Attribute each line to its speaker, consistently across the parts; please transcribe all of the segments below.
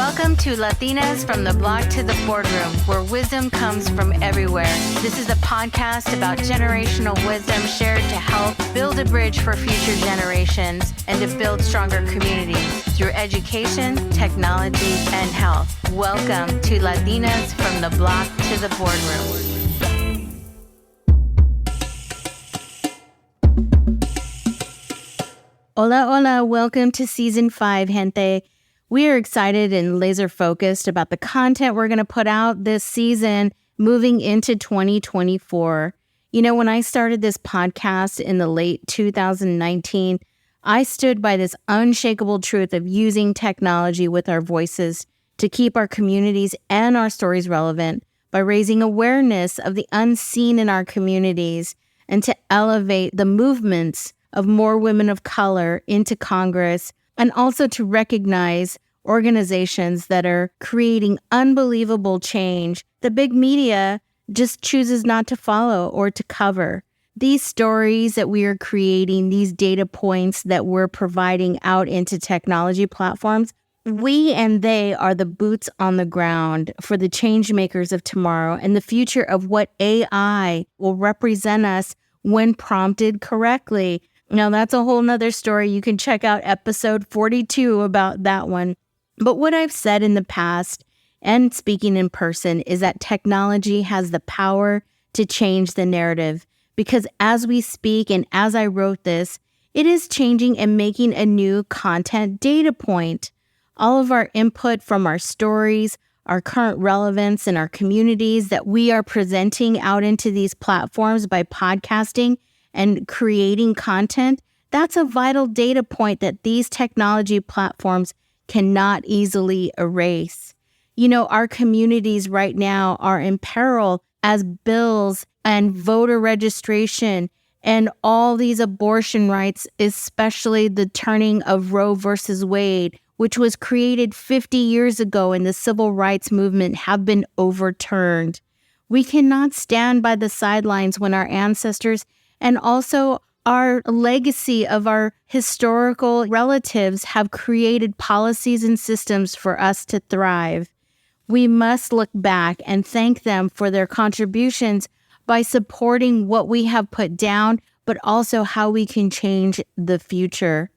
Speaker 1: Welcome to Latinas from the Block to the Boardroom, where wisdom comes from everywhere. This is a podcast about generational wisdom shared to help build a bridge for future generations and to build stronger communities through education, technology, and health. Welcome to Latinas from the Block to the Boardroom. Hola, hola. Welcome to Season 5, gente. We are excited and laser focused about the content we're going to put out this season moving into 2024. You know, when I started this podcast in the late 2019, I stood by this unshakable truth of using technology with our voices to keep our communities and our stories relevant by raising awareness of the unseen in our communities and to elevate the movements of more women of color into Congress, and also to recognize organizations that are creating unbelievable change the big media just chooses not to follow or to cover. These stories that we are creating, these data points that we're providing out into technology platforms, we and they are the boots on the ground for the change makers of tomorrow and the future of what AI will represent us when prompted correctly. Now, that's a whole nother story. You can check out episode 42 about that one. But what I've said in the past and speaking in person is that technology has the power to change the narrative. Because as we speak and as I wrote this, it is changing and making a new content data point. All of our input from our stories, our current relevance in our communities that we are presenting out into these platforms by podcasting and creating content, that's a vital data point that these technology platforms cannot easily erase. You know, our communities right now are in peril as bills and voter registration and all these abortion rights, especially the turning of Roe versus Wade, which was created 50 years ago in the civil rights movement, have been overturned. We cannot stand by the sidelines when our ancestors and also our legacy of our historical relatives have created policies and systems for us to thrive. We must look back and thank them for their contributions by supporting what we have put down, but also how we can change the future.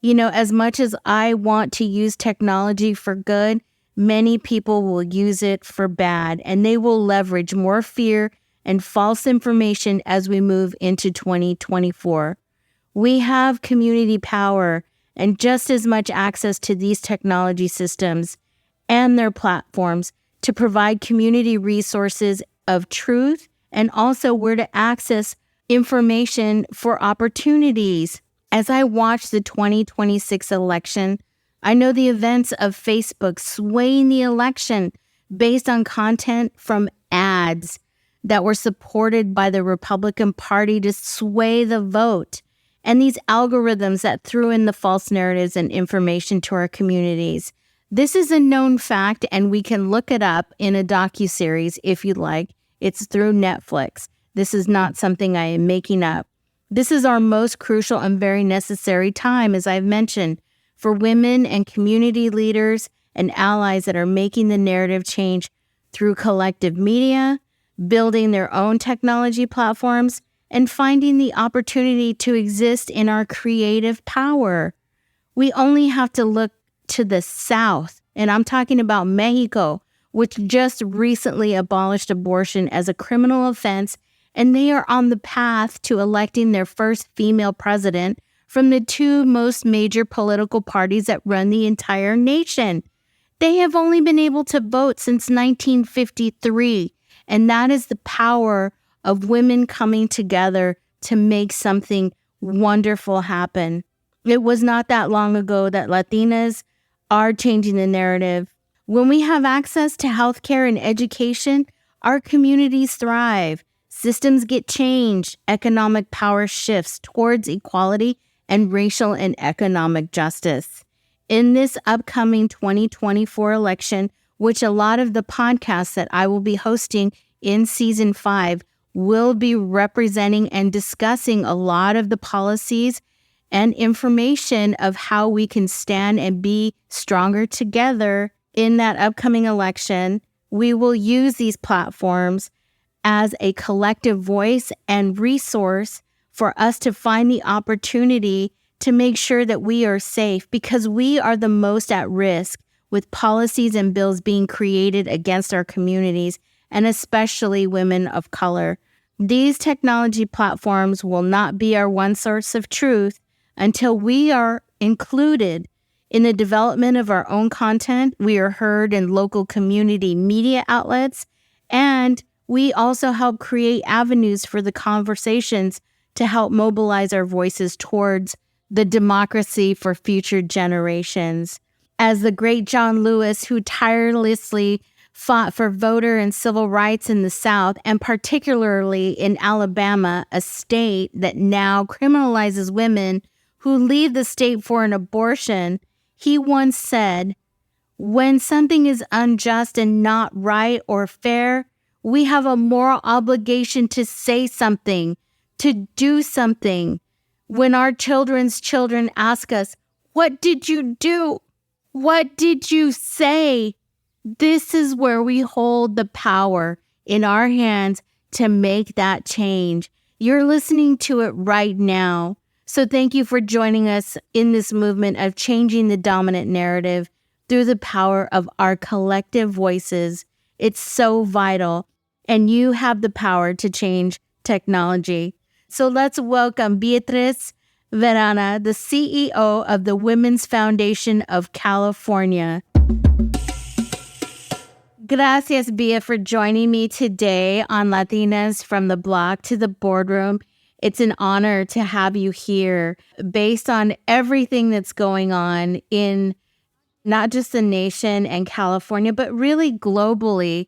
Speaker 1: You know, as much as I want to use technology for good, many people will use it for bad, and they will leverage more fear and false information as we move into 2024. We have community power and just as much access to these technology systems and their platforms to provide community resources of truth and also where to access information for opportunities. As I watch the 2026 election, I know the events of Facebook swaying the election based on content from ads that were supported by the Republican Party to sway the vote, and these algorithms that threw in the false narratives and information to our communities. This is a known fact, and we can look it up in a docuseries if you like. It's through Netflix. This is not something I am making up. This is our most crucial and very necessary time, as I've mentioned, for women and community leaders and allies that are making the narrative change through collective media, building their own technology platforms, and finding the opportunity to exist in our creative power. We only have to look to the South, and I'm talking about Mexico, which just recently abolished abortion as a criminal offense, and they are on the path to electing their first female president from the two most major political parties that run the entire nation. They have only been able to vote since 1953. And that is the power of women coming together to make something wonderful happen. It was not that long ago that Latinas are changing the narrative. When we have access to healthcare and education, our communities thrive. Systems get changed. Economic power shifts towards equality and racial and economic justice. In this upcoming 2024 election, which a lot of the podcasts that I will be hosting in Season 5 will be representing and discussing a lot of the policies and information of how we can stand and be stronger together in that upcoming election, we will use these platforms as a collective voice and resource for us to find the opportunity to make sure that we are safe, because we are the most at risk with policies and bills being created against our communities, and especially women of color. These technology platforms will not be our one source of truth until we are included in the development of our own content. We are heard in local community media outlets, and we also help create avenues for the conversations to help mobilize our voices towards the democracy for future generations. As the great John Lewis, who tirelessly fought for voter and civil rights in the South, and particularly in Alabama, a state that now criminalizes women who leave the state for an abortion, he once said, "When something is unjust and not right or fair, we have a moral obligation to say something, to do something. When our children's children ask us, 'What did you do? What did you say?' This is where we hold the power in our hands to make that change." You're listening to it right now. So thank you for joining us in this movement of changing the dominant narrative through the power of our collective voices. It's so vital, and you have the power to change technology. So let's welcome Beatriz Verana, the CEO of the Women's Foundation of California. Gracias, Bia, for joining me today on Latinas from the Block to the Boardroom. It's an honor to have you here based on everything that's going on in not just the nation and California, but really globally.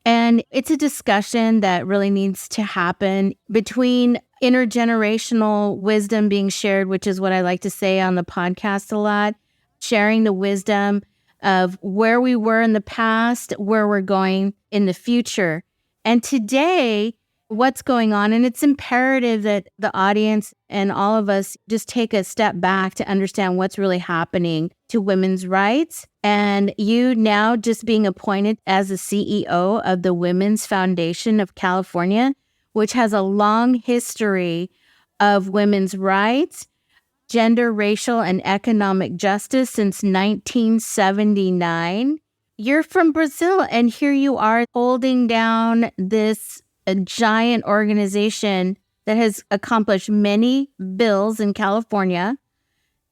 Speaker 1: And it's a discussion that really needs to happen between intergenerational wisdom being shared, which is what I like to say on the podcast a lot, sharing the wisdom of where we were in the past, where we're going in the future. And today, what's going on, and it's imperative that the audience and all of us just take a step back to understand what's really happening to women's rights. And you now just being appointed as the CEO of the Women's Foundation of California, which has a long history of women's rights, gender, racial, and economic justice since 1979. You're from Brazil, and here you are holding down this a giant organization that has accomplished many bills in California,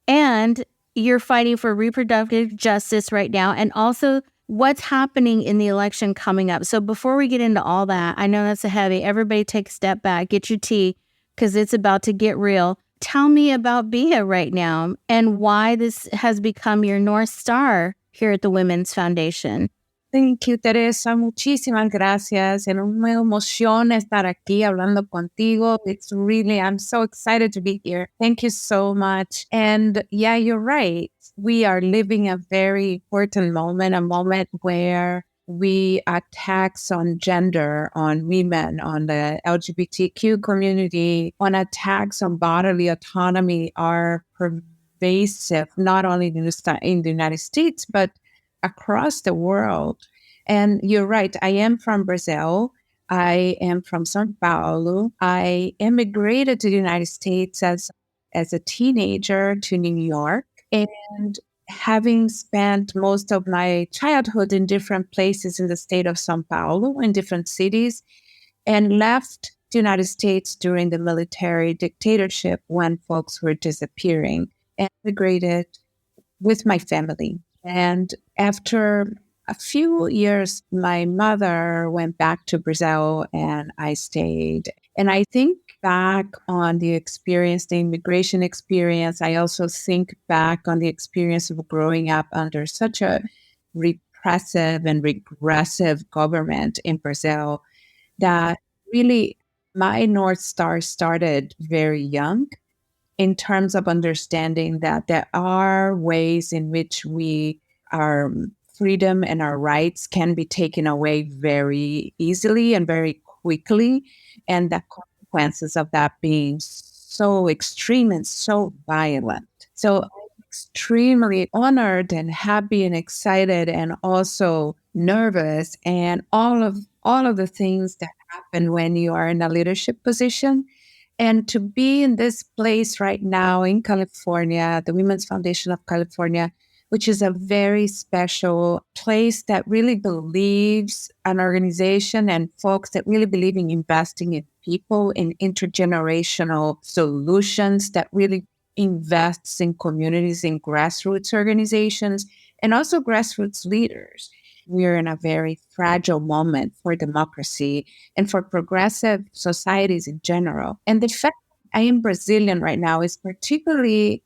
Speaker 1: and you're fighting for reproductive justice right now, and also what's happening in the election coming up. So before we get into all that, I know that's a heavy. Everybody take a step back, get your tea, because it's about to get real. Tell me about Bia right now and why this has become your North Star here at the Women's Foundation.
Speaker 2: Thank you, Teresa. Muchísimas gracias. Me emociona estar aquí hablando contigo. I'm so excited to be here. Thank you so much. And yeah, you're right. We are living a very important moment, a moment where attacks on gender, on women, on the LGBTQ community, on attacks on bodily autonomy are pervasive, not only in the United States, but across the world. And you're right, I am from Brazil. I am from São Paulo. I immigrated to the United States as a teenager to New York. And having spent most of my childhood in different places in the state of São Paulo, in different cities, and left the United States during the military dictatorship when folks were disappearing, and immigrated with my family. And after a few years, my mother went back to Brazil and I stayed. And I think back on the experience, the immigration experience. I also think back on the experience of growing up under such a repressive and regressive government in Brazil that really my North Star started very young, in terms of understanding that there are ways in which our freedom and our rights can be taken away very easily and very quickly, and the consequences of that being so extreme and so violent. So extremely honored and happy and excited and also nervous and all of the things that happen when you are in a leadership position. And to be in this place right now in California, the Women's Foundation of California, which is a very special place that really believes an organization and folks that really believe in investing in people, in intergenerational solutions that really invests in communities, in grassroots organizations, and also grassroots leaders. We're in a very fragile moment for democracy and for progressive societies in general. And the fact I am Brazilian right now is particularly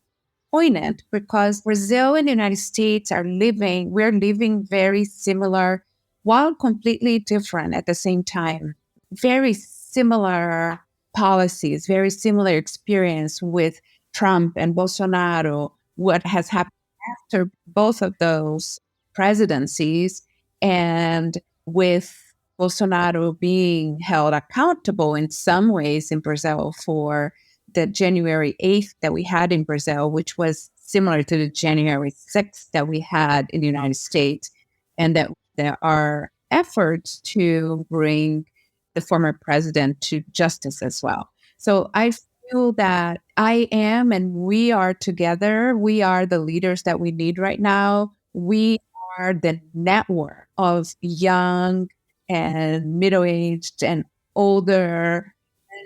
Speaker 2: poignant because Brazil and the United States we're living very similar while completely different at the same time. Very similar policies, very similar experience with Trump and Bolsonaro, what has happened after both of those presidencies, and with Bolsonaro being held accountable in some ways in Brazil for the January 8th that we had in Brazil, which was similar to the January 6th that we had in the United States, and that there are efforts to bring the former president to justice as well. So I feel that I am and we are together. We are the leaders that we need right now. We are the network of young and middle-aged and older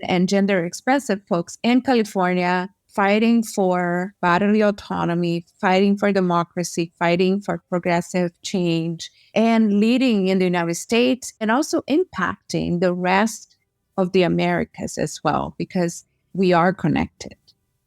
Speaker 2: and gender expressive folks in California fighting for bodily autonomy, fighting for democracy, fighting for progressive change, and leading in the United States and also impacting the rest of the Americas as well, because we are connected.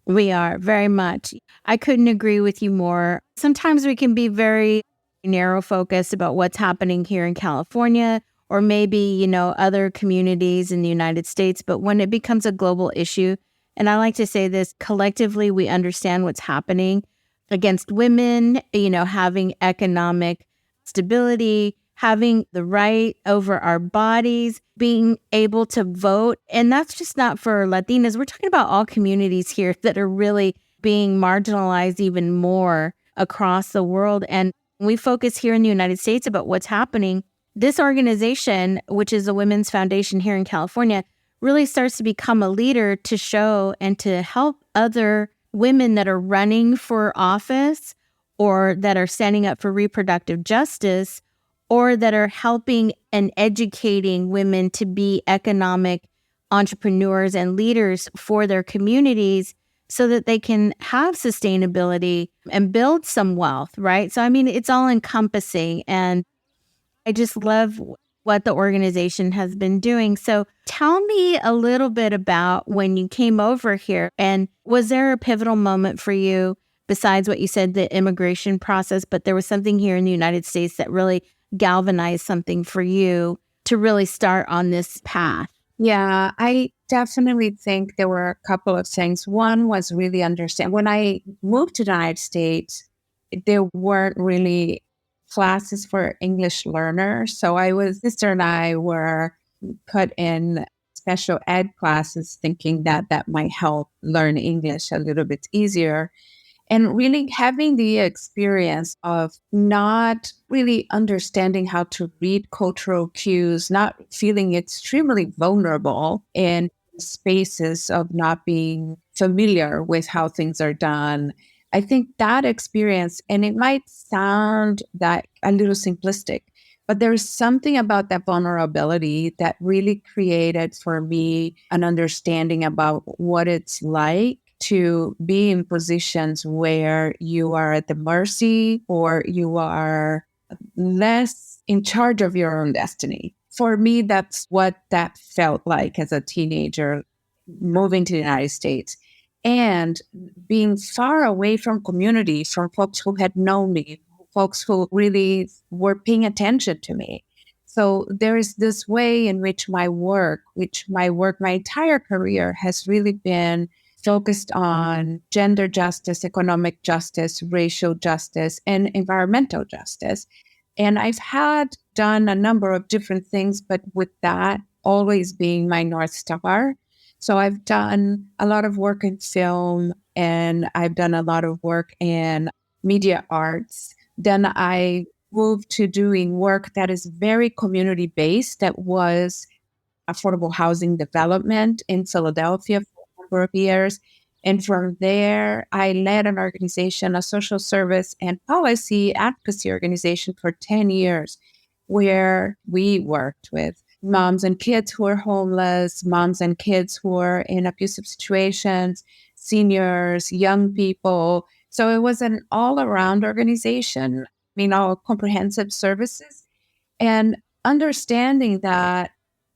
Speaker 1: We are very much. I couldn't agree with you more. Sometimes we can be very narrow focused about what's happening here in California or maybe, other communities in the United States. But when it becomes a global issue, and I like to say this, collectively, we understand what's happening against women, having economic stability, having the right over our bodies, being able to vote. And that's just not for Latinas. We're talking about all communities here that are really being marginalized even more across the world. And we focus here in the United States about what's happening. This organization, which is a women's foundation here in California, really starts to become a leader to show and to help other women that are running for office or that are standing up for reproductive justice or that are helping and educating women to be economic entrepreneurs and leaders for their communities so that they can have sustainability and build some wealth, right? So, it's all encompassing. And I just love what the organization has been doing. So tell me a little bit about when you came over here, and was there a pivotal moment for you besides what you said, the immigration process, but there was something here in the United States that really galvanized something for you to really start on this path?
Speaker 2: Yeah, I definitely think there were a couple of things. One was really understand when I moved to the United States, there weren't really classes for English learners. So sister and I were put in special ed classes thinking that that might help learn English a little bit easier. And really having the experience of not really understanding how to read cultural cues, not feeling extremely vulnerable in spaces of not being familiar with how things are done. I think that experience, and it might sound that a little simplistic, but there's something about that vulnerability that really created for me an understanding about what it's like to be in positions where you are at the mercy or you are less in charge of your own destiny. For me, that's what that felt like as a teenager moving to the United States and being far away from community, from folks who had known me, folks who really were paying attention to me. So there is this way in which my entire career has really been focused on gender justice, economic justice, racial justice, and environmental justice. And I've done a number of different things, but with that always being my North Star. So I've done a lot of work in film and I've done a lot of work in media arts. Then I moved to doing work that is very community based, that was affordable housing development in Philadelphia for a number of years. And from there, I led an organization, a social service and policy advocacy organization for 10 years, where we worked with moms and kids who are homeless, moms and kids who are in abusive situations, seniors, young people. So it was an all around organization, all comprehensive services. And understanding that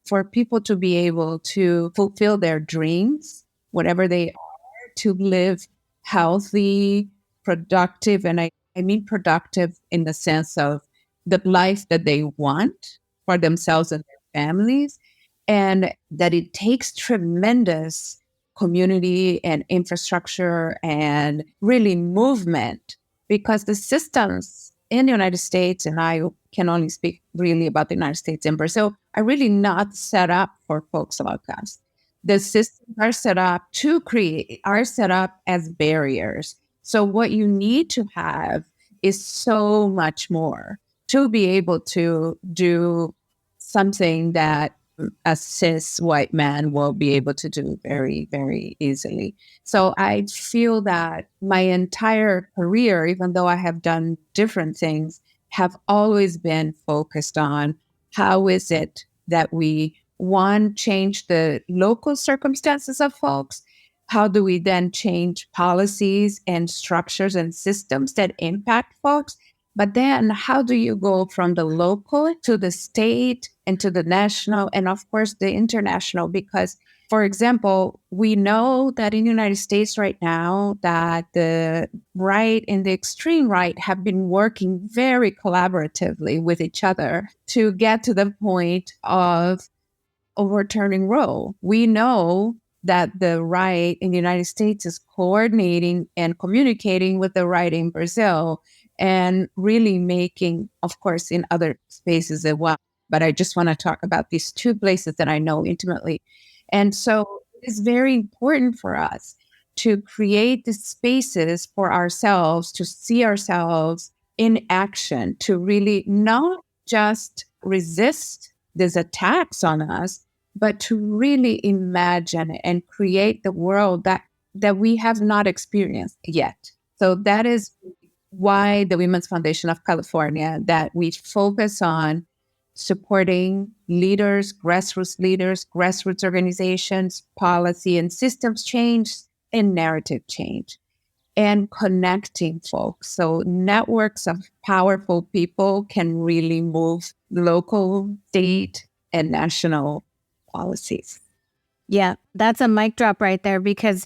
Speaker 2: for people to be able to fulfill their dreams, whatever they are, to live healthy, productive, and I mean productive in the sense of the life that they want for themselves and their families, and that it takes tremendous community and infrastructure and really movement, because the systems in the United States, and I can only speak really about the United States and Brazil, are really not set up for folks like us. The systems are set up as barriers. So what you need to have is so much more to be able to do something that a cis white man will be able to do very, very easily. So I feel that my entire career, even though I have done different things, have always been focused on how is it that we, one, change the local circumstances of folks? How do we then change policies and structures and systems that impact folks? But then how do you go from the local to the state and to the national and, of course, the international? Because, for example, we know that in the United States right now that the right and the extreme right have been working very collaboratively with each other to get to the point of overturning Roe. We know that the right in the United States is coordinating and communicating with the right in Brazil and really making, of course, in other spaces as well. But I just want to talk about these two places that I know intimately. And so it's very important for us to create the spaces for ourselves, to see ourselves in action, to really not just resist these attacks on us, but to really imagine and create the world that we have not experienced yet. So that is why the Women's Foundation of California, that we focus on supporting leaders, grassroots organizations, policy and systems change and narrative change, and connecting folks. So networks of powerful people can really move local, state, and national policies.
Speaker 1: Yeah, that's a mic drop right there, because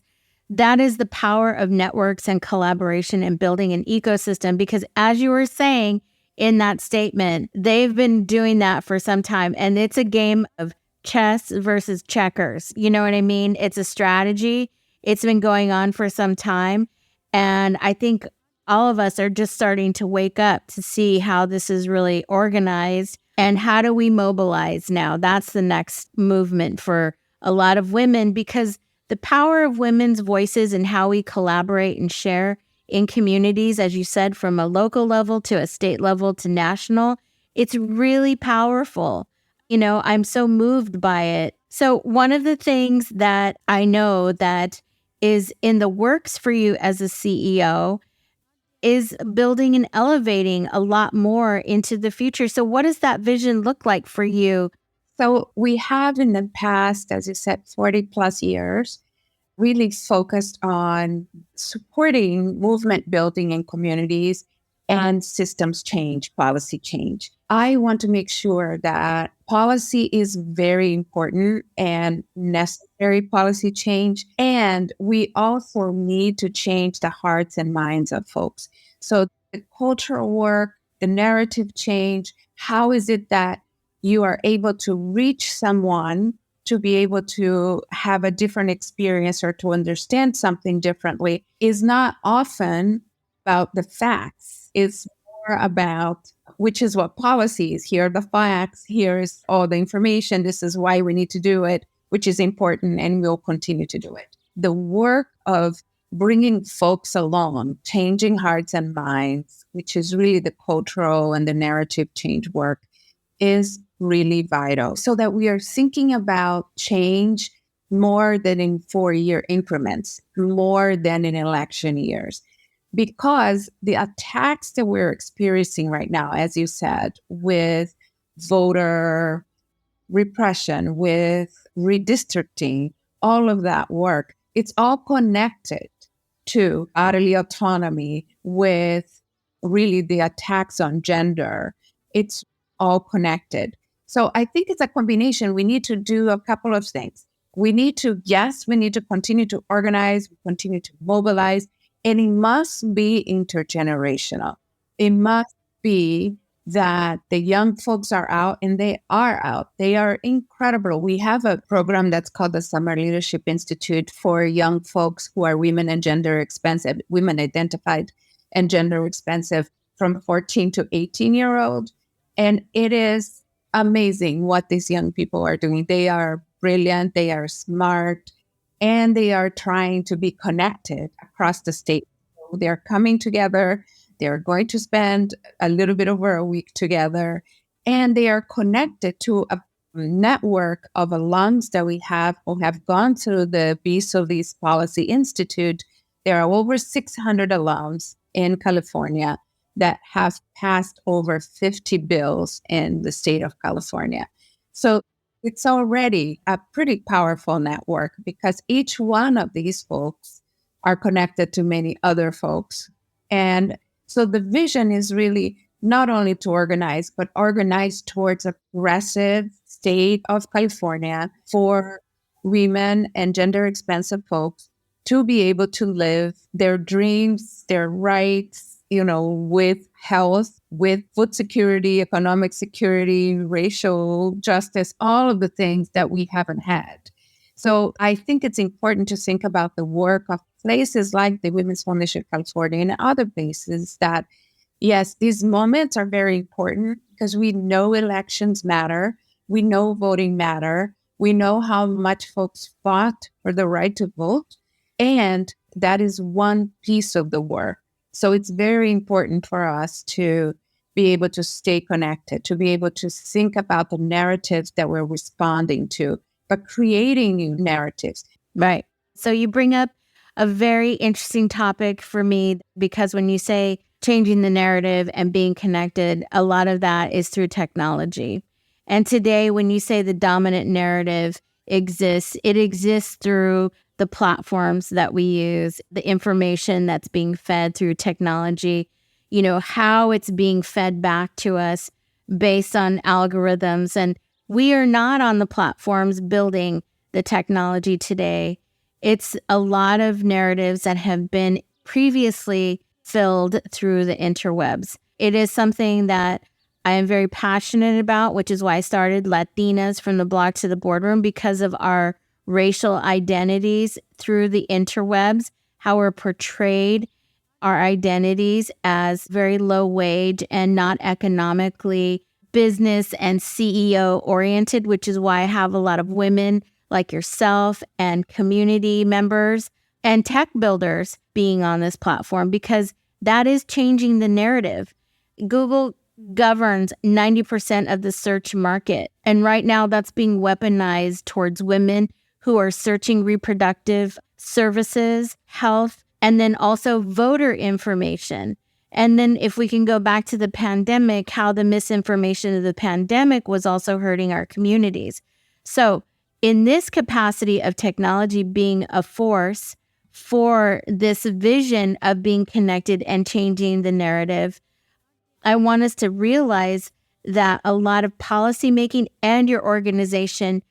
Speaker 1: that is the power of networks and collaboration and building an ecosystem. Because as you were saying in that statement, they've been doing that for some time. And it's a game of chess versus checkers. You know what I mean? It's a strategy. It's been going on for some time. And I think all of us are just starting to wake up to see how this is really organized and how do we mobilize now. That's the next movement for a lot of women, because the power of women's voices and how we collaborate and share in communities, as you said, from a local level to a state level to national, it's really powerful. You know, I'm so moved by it. So one of the things that I know that is in the works for you as a CEO is building and elevating a lot more into the future. So what does that vision look like for you?
Speaker 2: So we have in the past, as you said, 40 plus years, really focused on supporting movement building in communities and systems change, policy change. I want to make sure that policy is very important and necessary policy change. And we also need to change the hearts and minds of folks. So the cultural work, the narrative change, how is it that you are able to reach someone to be able to have a different experience or to understand something differently is not often about the facts. It's more about, which is what policy is. Here are the facts. Here is all the information. This is why we need to do it. which is important, and we'll continue to do it. The work of bringing folks along, changing hearts and minds, which is really the cultural and the narrative change work, is really vital so that we are thinking about change more than in 4-year increments, more than in election years. Because the attacks that we're experiencing right now, as you said, with voter repression, with redistricting, all of that work, it's all connected to bodily autonomy, with really the attacks on gender. It's all connected. So I think it's a combination. We need to do a couple of things. We need to continue to organize, continue to mobilize, and it must be intergenerational. It must be that the young folks are out, and they are out. They are incredible. We have a program that's called the Summer Leadership Institute for young folks who are women and gender expensive, women identified and gender expensive, from 14 to 18-year-old. And it is amazing what these young people are doing. They are brilliant, they are smart, and they are trying to be connected across the state. So they're coming together. They're going to spend a little bit over a week together, and they are connected to a network of alums that we have who have gone through the Peace of These Policy Institute. There are over 600 alums in California that have passed over 50 bills in the state of California. So it's already a pretty powerful network, because each one of these folks are connected to many other folks. And so the vision is really not only to organize, but organize towards a progressive state of California for women and gender expensive folks to be able to live their dreams, their rights, with health, with food security, economic security, racial justice, all of the things that we haven't had. So I think it's important to think about the work of places like the Women's Foundation of California and other places that, yes, these moments are very important, because we know elections matter. We know voting matter. We know how much folks fought for the right to vote. And that is one piece of the work. So it's very important for us to be able to stay connected, to be able to think about the narratives that we're responding to, but creating new narratives.
Speaker 1: Right. So you bring up a very interesting topic for me, because when you say changing the narrative and being connected, a lot of that is through technology. And today, when you say the dominant narrative exists, it exists through the platforms that we use, the information that's being fed through technology, how it's being fed back to us based on algorithms. And we are not on the platforms building the technology today. It's a lot of narratives that have been previously filled through the interwebs. It is something that I am very passionate about, which is why I started Latinas from the Block to the Boardroom, because of our racial identities through the interwebs, how we're portrayed, our identities as very low wage and not economically business and CEO oriented, which is why I have a lot of women like yourself and community members and tech builders being on this platform, because that is changing the narrative. Google governs 90% of the search market. And right now that's being weaponized towards women who are searching reproductive services, health, and then also voter information. And then if we can go back to the pandemic, how the misinformation of the pandemic was also hurting our communities. So in this capacity of technology being a force for this vision of being connected and changing the narrative, I want us to realize that a lot of policymaking and your organization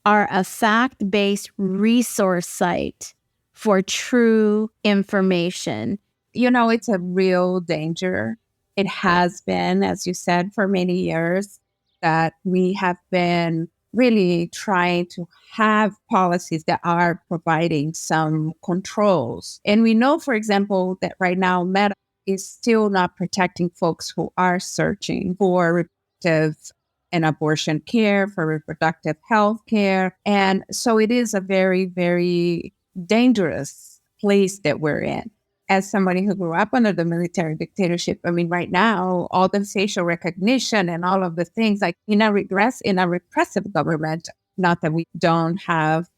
Speaker 1: are a fact-based resource site for true information.
Speaker 2: It's a real danger. It has been, as you said, for many years, that we have been really trying to have policies that are providing some controls. And we know, for example, that right now Meta is still not protecting folks who are searching for reproductive and abortion care, for reproductive health care. And so it is a very, very dangerous place that we're in. As somebody who grew up under the military dictatorship, I mean, right now, all the facial recognition and all of the things like in a repressive government, not that we don't have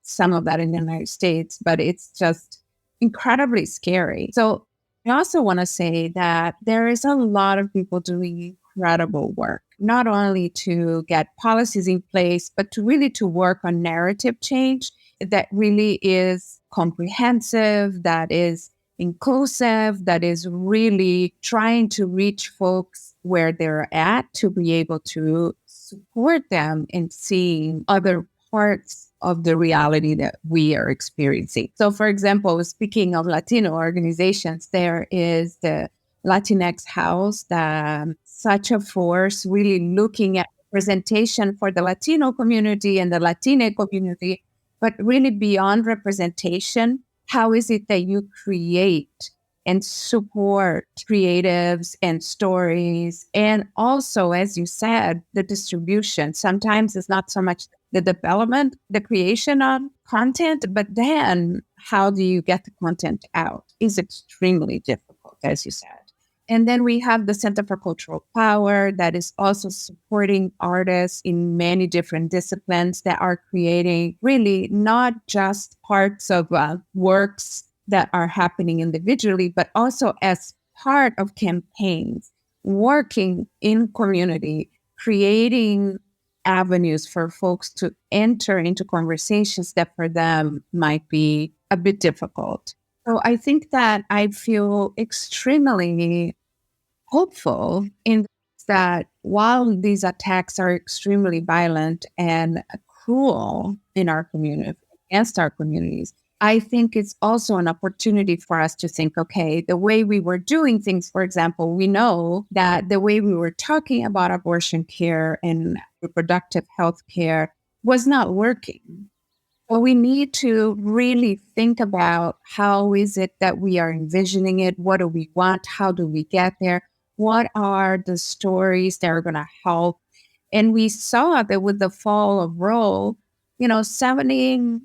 Speaker 2: some of that in the United States, but it's just incredibly scary. So I also want to say that there is a lot of people doing incredible work, not only to get policies in place, but to really to work on narrative change that really is comprehensive, that is inclusive, that is really trying to reach folks where they're at to be able to support them in seeing other parts of the reality that we are experiencing. So, for example, speaking of Latino organizations, there is the Latinx House, such a force really looking at representation for the Latino community and the Latina community, but really beyond representation, how is it that you create and support creatives and stories? And also, as you said, the distribution. Sometimes it's not so much the development, the creation of content, but then how do you get the content out is extremely difficult, as you said. And then we have the Center for Cultural Power that is also supporting artists in many different disciplines that are creating really not just parts of works that are happening individually, but also as part of campaigns, working in community, creating avenues for folks to enter into conversations that for them might be a bit difficult. So I think that I feel extremely hopeful in that while these attacks are extremely violent and cruel in our community, against our communities, I think it's also an opportunity for us to think, okay, the way we were doing things, for example, we know that the way we were talking about abortion care and reproductive health care was not working. Well, we need to really think about how is it that we are envisioning it? What do we want? How do we get there? What are the stories that are going to help? And we saw that with the fall of Roe, 70+%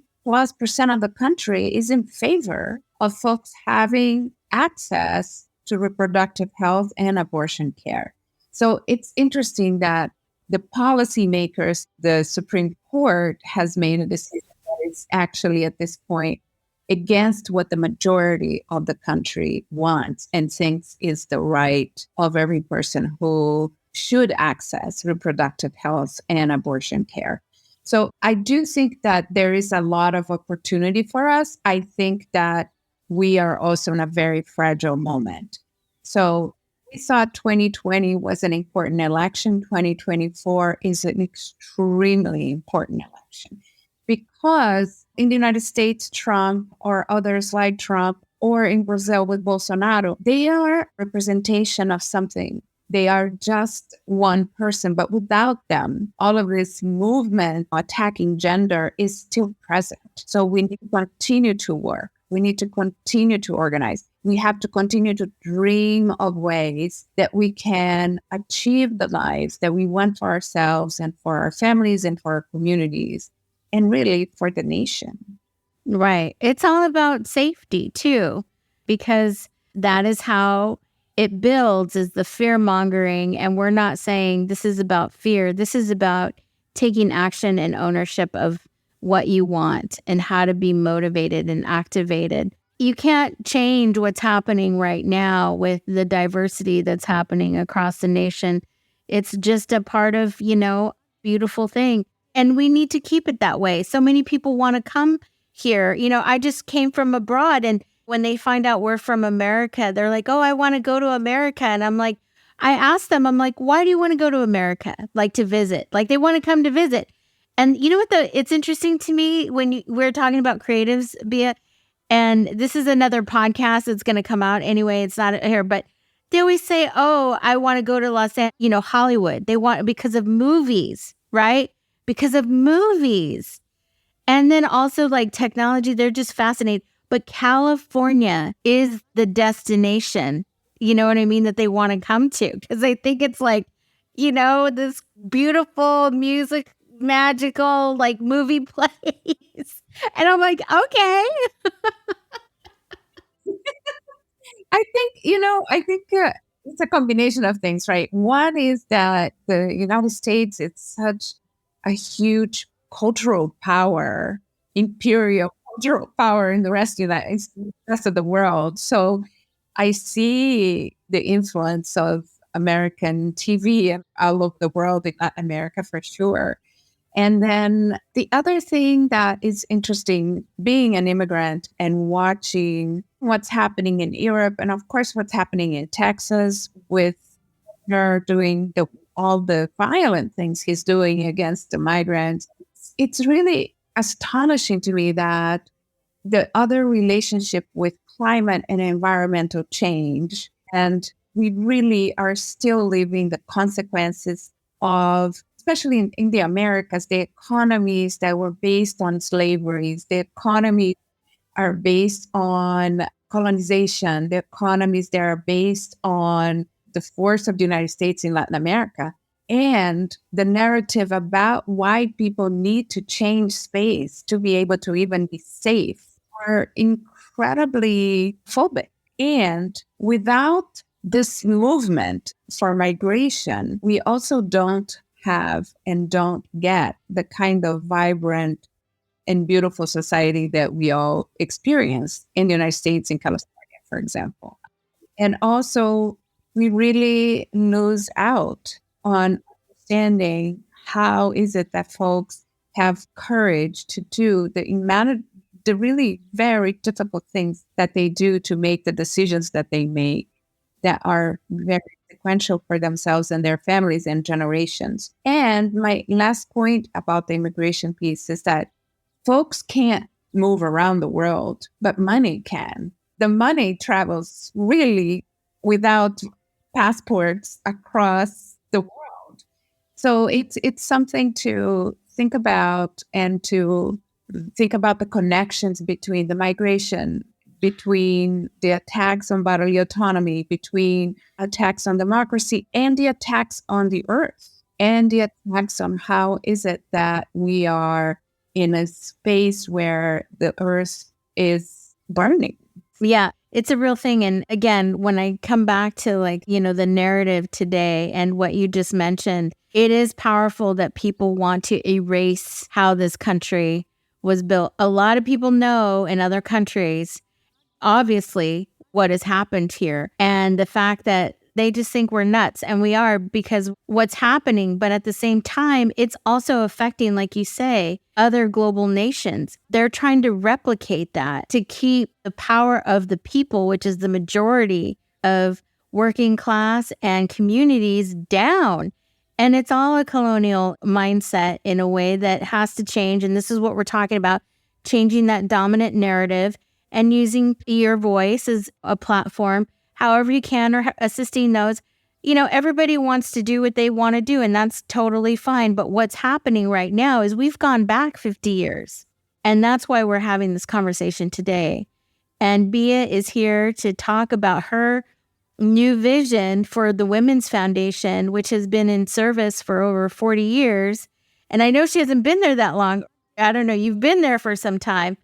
Speaker 2: of the country is in favor of folks having access to reproductive health and abortion care. So it's interesting that the policymakers, the Supreme Court has made a decision that is actually at this point against what the majority of the country wants and thinks is the right of every person who should access reproductive health and abortion care. So I do think that there is a lot of opportunity for us. I think that we are also in a very fragile moment. So we thought 2020 was an important election. 2024 is an extremely important election because in the United States, Trump or others like Trump, or in Brazil with Bolsonaro, they are representation of something. They are just one person, but without them, all of this movement attacking gender is still present. So we need to continue to work. We need to continue to organize. We have to continue to dream of ways that we can achieve the lives that we want for ourselves and for our families and for our communities and really for the nation.
Speaker 1: Right. It's all about safety too, because that is how it builds, is the fear mongering. And we're not saying this is about fear. This is about taking action and ownership of what you want and how to be motivated and activated. You can't change what's happening right now with the diversity that's happening across the nation. It's just a part of, beautiful thing. And we need to keep it that way. So many people want to come here. I just came from abroad, and when they find out we're from America, they're like, oh, I want to go to America. And I'm like, I asked them, I'm like, why do you want to go to America? Like to visit, like they want to come to visit. And you know what, it's interesting to me when we're talking about creatives, Bea, and this is another podcast that's going to come out anyway. It's not here, but they always say, oh, I want to go to Los Angeles, Hollywood. They want, because of movies, right? Because of movies. And then also like technology, they're just fascinated. But California is the destination, you know what I mean, that they want to come to. Because I think it's like, this beautiful music, magical, like movie plays. And I'm like, okay.
Speaker 2: I think it's a combination of things, right? One is that the United States, it's such a huge cultural power, imperial cultural power in the rest of the world. So I see the influence of American TV and all over the world in Latin America for sure. And then the other thing that is interesting, being an immigrant and watching what's happening in Europe, and of course, what's happening in Texas with her doing all the violent things he's doing against the migrants. It's really astonishing to me that the other relationship with climate and environmental change, and we really are still living the consequences of, especially in the Americas, the economies that were based on slavery, the economies are based on colonization, the economies that are based on the force of the United States in Latin America. And the narrative about why people need to change space to be able to even be safe are incredibly phobic. And without this movement for migration, we also don't have and don't get the kind of vibrant and beautiful society that we all experience in the United States, in California, for example. And also, we really lose out on understanding how is it that folks have courage to do the really very difficult things that they do to make the decisions that they make that are very consequential for themselves and their families and generations. And my last point about the immigration piece is that folks can't move around the world, but money can. The money travels really without passports across the world. So it's something to think about, and to think about the connections between the migration, between the attacks on bodily autonomy, between attacks on democracy, and the attacks on the earth, and the attacks on how is it that we are in a space where the earth is burning.
Speaker 1: Yeah, it's a real thing. And again, when I come back to the narrative today and what you just mentioned, it is powerful that people want to erase how this country was built. A lot of people know in other countries, obviously, what has happened here, and the fact that they just think we're nuts, and we are, because what's happening. But at the same time, it's also affecting, like you say, other global nations. They're trying to replicate that to keep the power of the people, which is the majority of working class and communities, down. And it's all a colonial mindset in a way that has to change. And this is what we're talking about, changing that dominant narrative and using your voice as a platform however you can, or assisting those. Everybody wants to do what they want to do, and that's totally fine. But what's happening right now is we've gone back 50 years. And that's why we're having this conversation today. And Bia is here to talk about her new vision for the Women's Foundation, which has been in service for over 40 years. And I know she hasn't been there that long. I don't know, you've been there for some time.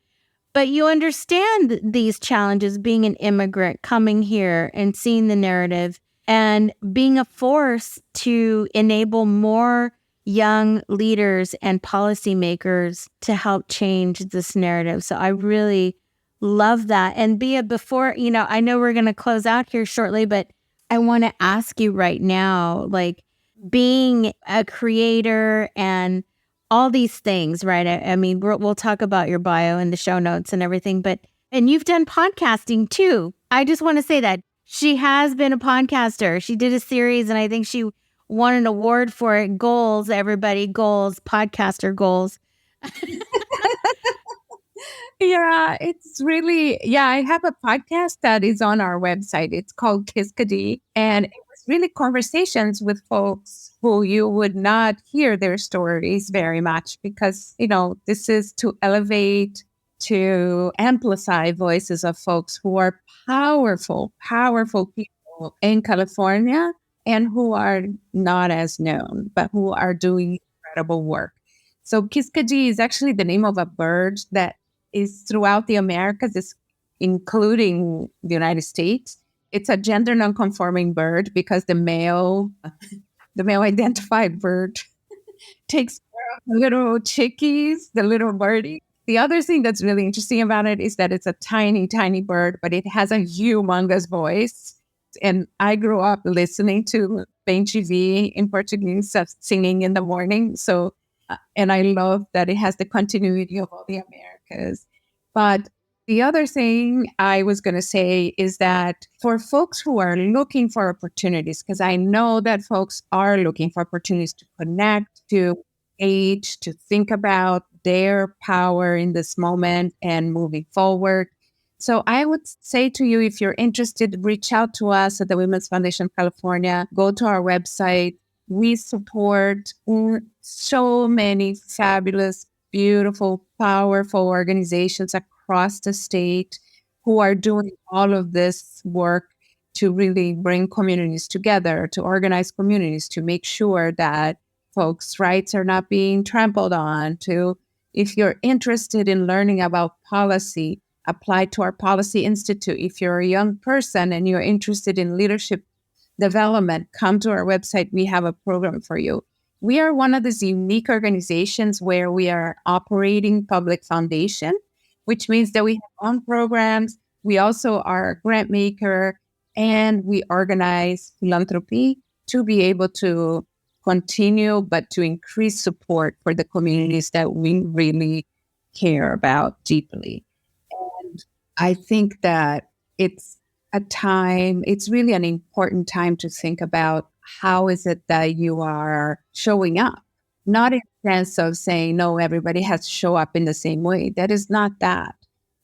Speaker 1: But you understand these challenges, being an immigrant, coming here and seeing the narrative and being a force to enable more young leaders and policymakers to help change this narrative. So I really love that. And Bia, before, I know we're going to close out here shortly, but I want to ask you right now, being a creator and all these things, right? I mean, we'll talk about your bio in the show notes and everything, and you've done podcasting too. I just want to say that she has been a podcaster. She did a series, and I think she won an award for it. Goals, everybody, goals, podcaster goals.
Speaker 2: Yeah, I have a podcast that is on our website. It's called Kiskadi. And it was really conversations with folks who you would not hear their stories very much, because, this is to elevate, to amplify voices of folks who are powerful, powerful people in California and who are not as known, but who are doing incredible work. So Kiskadee is actually the name of a bird that is throughout the Americas, including the United States. It's a gender nonconforming bird because the male identified bird takes care of the little chickies, the little birdie. The other thing that's really interesting about it is that it's a tiny, tiny bird, but it has a humongous voice. And I grew up listening to TV in Portuguese, singing in the morning. So, and I love that it has the continuity of all the Americas. But the other thing I was going to say is that for folks who are looking for opportunities, because I know that folks are looking for opportunities to connect, to age, to think about their power in this moment and moving forward. So I would say to you, if you're interested, reach out to us at the Women's Foundation of California. Go to our website. We support so many fabulous, beautiful, powerful organizations across the state who are doing all of this work to really bring communities together, to organize communities, to make sure that folks' rights are not being trampled on. To, if you're interested in learning about policy, apply to our Policy Institute. If you're a young person and you're interested in leadership development, come to our website. We have a program for you. We are one of these unique organizations where we are operating public foundation, which means that we have own programs. We also are a grant maker, and we organize philanthropy to be able to continue, but to increase support for the communities that we really care about deeply. And I think that it's really an important time to think about how is it that you are showing up? Not in the sense of saying, no, everybody has to show up in the same way. That is not that.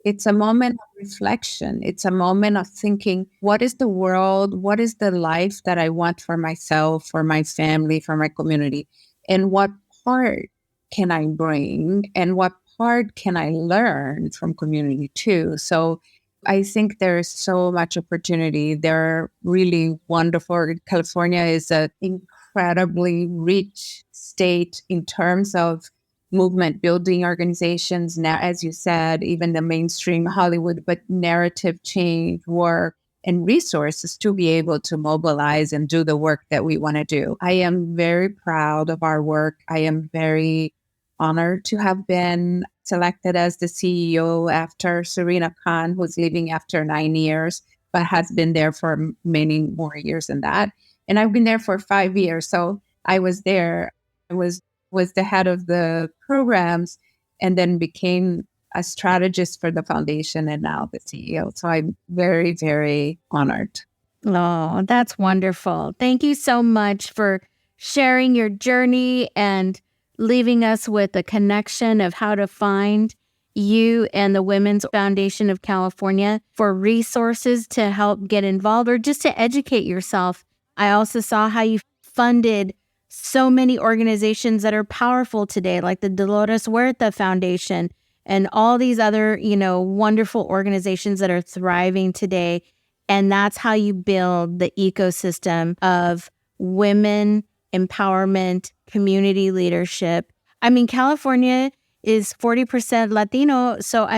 Speaker 2: It's a moment of reflection. It's a moment of thinking, what is the world? What is the life that I want for myself, for my family, for my community? And what part can I bring? And what part can I learn from community too? So I think there's so much opportunity. They're really wonderful. California is an incredibly rich state in terms of movement building organizations. Now, as you said, even the mainstream Hollywood, but narrative change work and resources to be able to mobilize and do the work that we want to do. I am very proud of our work. I am very honored to have been selected as the CEO after Serena Khan, who's leaving after 9 years, but has been there for many more years than that. And I've been there for 5 years. So I was there. I was the head of the programs and then became a strategist for the foundation and now the CEO. So I'm very, very honored.
Speaker 1: Oh, that's wonderful. Thank you so much for sharing your journey and leaving us with a connection of how to find you and the Women's Foundation of California for resources to help get involved or just to educate yourself. I also saw how you funded so many organizations that are powerful today, like the Dolores Huerta Foundation and all these other, wonderful organizations that are thriving today. And that's how you build the ecosystem of women empowerment, community leadership. I mean, California is 40% Latino. So,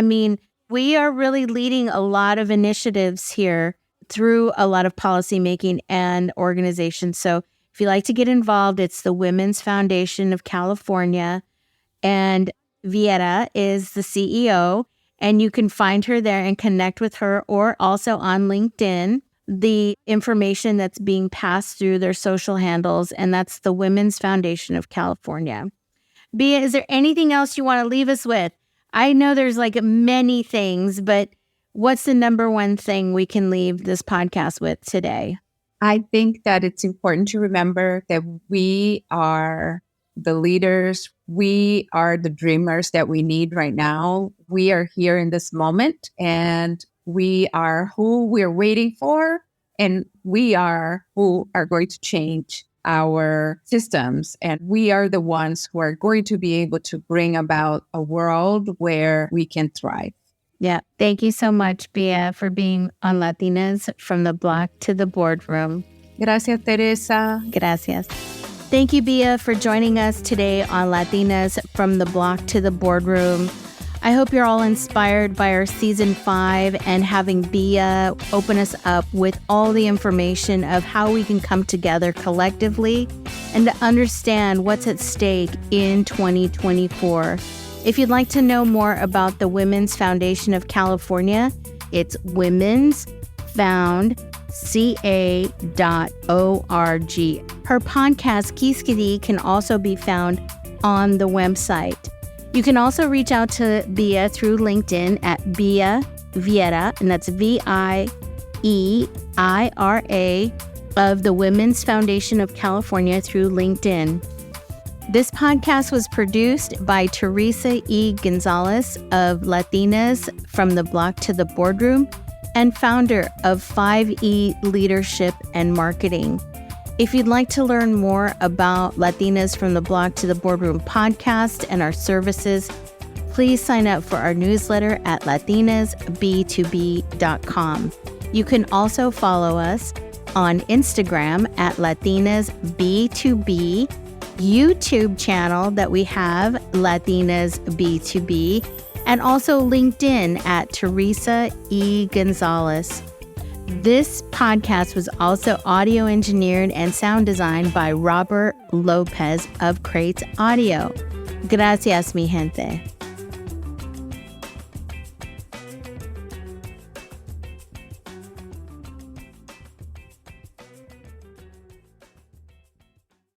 Speaker 1: we are really leading a lot of initiatives here through a lot of policymaking and organizations. So if you like to get involved, it's the Women's Foundation of California. And Vieira is the CEO. And you can find her there and connect with her, or also on LinkedIn. The information that's being passed through their social handles, and that's the Women's Foundation of California. Bea, is there anything else you want to leave us with? I know there's many things, but what's the number one thing we can leave this podcast with today?
Speaker 2: I think that it's important to remember that we are the leaders. We are the dreamers that we need right now. We are here in this moment, and we are who we're waiting for, and we are who are going to change our systems. And we are the ones who are going to be able to bring about a world where we can thrive.
Speaker 1: Yeah. Thank you so much, Bea, for being on Latinas from the Block to the Boardroom.
Speaker 2: Gracias, Teresa.
Speaker 1: Gracias. Thank you, Bia, for joining us today on Latinas from the Block to the Boardroom. I hope you're all inspired by our season 5 and having Bia open us up with all the information of how we can come together collectively and to understand what's at stake in 2024. If you'd like to know more about the Women's Foundation of California, it's womensfoundca.org. Her podcast, Kiskidi, can also be found on the website. You can also reach out to Bia through LinkedIn at Bia Vieira, and that's Vieira, of the Women's Foundation of California through LinkedIn. This podcast was produced by Teresa E. Gonzalez of Latinas from the Block to the Boardroom and founder of 5E Leadership and Marketing. If you'd like to learn more about Latinas from the Block to the Boardroom podcast and our services, please sign up for our newsletter at latinasb2b.com. You can also follow us on Instagram at latinasb2b, YouTube channel that we have, Latinas B2B, and also LinkedIn at Teresa E. Gonzalez. This podcast was also audio engineered and sound designed by Robert Lopez of Crates Audio. Gracias, mi gente.